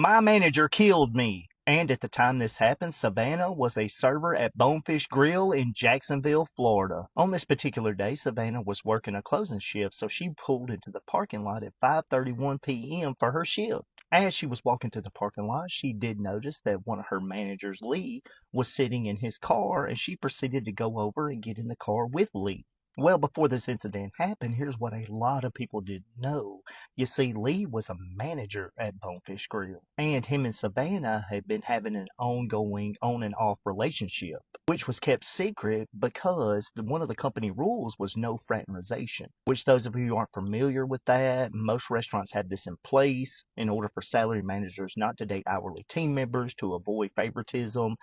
My manager killed me. And at the time this happened, Savannah was a server at Bonefish Grill in Jacksonville, Florida. On this particular day, Savannah was working a closing shift, so she pulled into the parking lot at 5:31 p.m. for her shift. As she was walking to the parking lot, she did notice that one of her managers, Lee, was sitting in his car, and she proceeded to go over and get in the car with Lee. Well, before this incident happened, here's what a lot of people didn't know. You see, Lee was a manager at Bonefish Grill, and him and Savannah had been having an ongoing on and off relationship, which was kept secret because one of the company rules was no fraternization, which those of you who aren't familiar with that, most restaurants have this in place in order for salary managers not to date hourly team members to avoid favoritism,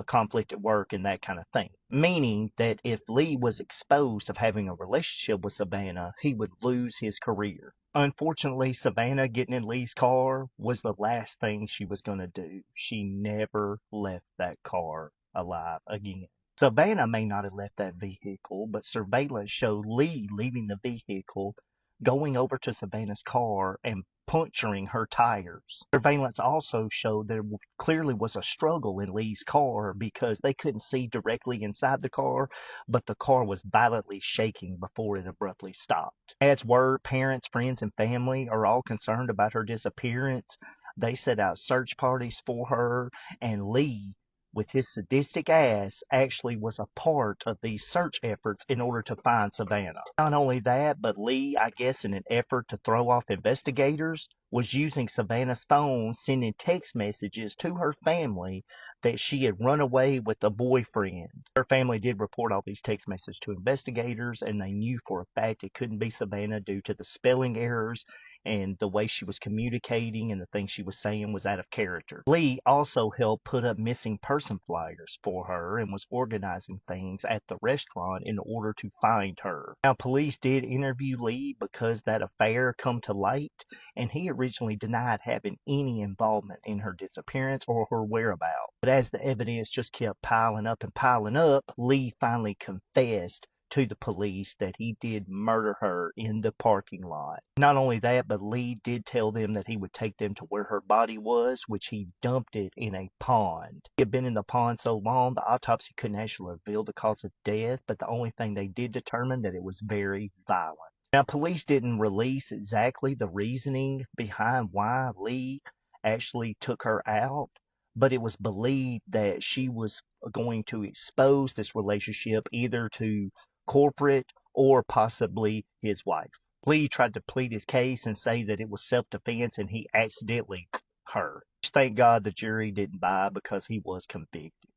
conflict at work, and that kind of thing. Meaning that if Lee was exposed of having a relationship with Savannah, he would lose his career. Unfortunately, Savannah getting in Lee's car was the last thing she was going to do. She never left that car alive again. Savannah may not have left that vehicle, but surveillance showed Lee leaving the vehicle, going over to Savannah's car, and puncturing her tires. Surveillance also showed there clearly was a struggle in Lee's car because they couldn't see directly inside the car, but the car was violently shaking before it abruptly stopped. As work, parents, friends, and family are all concerned about her disappearance, they set out search parties for her, and Lee, with his sadistic ass, actually was a part of these search efforts in order to find Savannah. Not only that, but Lee, I guess in an effort to throw off investigators, was using Savannah's phone, sending text messages to her family that she had run away with a boyfriend. Her family did report all these text messages to investigators, and they knew for a fact it couldn't be Savannah due to the spelling errors and the way she was communicating, and the things she was saying was out of character. Lee also helped put up missing person flyers for her and was organizing things at the restaurant in order to find her. Now, police did interview Lee because that affair come to light, and he originally denied having any involvement in her disappearance or her whereabouts. But as the evidence just kept piling up and piling up, Lee finally confessed to the police that he did murder her in the parking lot. Not only that, but Lee did tell them that he would take them to where her body was, which he dumped it in a pond. He had been in the pond so long, the autopsy couldn't actually reveal the cause of death, but the only thing they did determine that it was very violent. Now, police didn't release exactly the reasoning behind why Lee actually took her out, but it was believed that she was going to expose this relationship either to corporate or possibly his wife. Lee tried to plead his case and say that it was self-defense and he accidentally her. Thank God the jury didn't buy because he was convicted.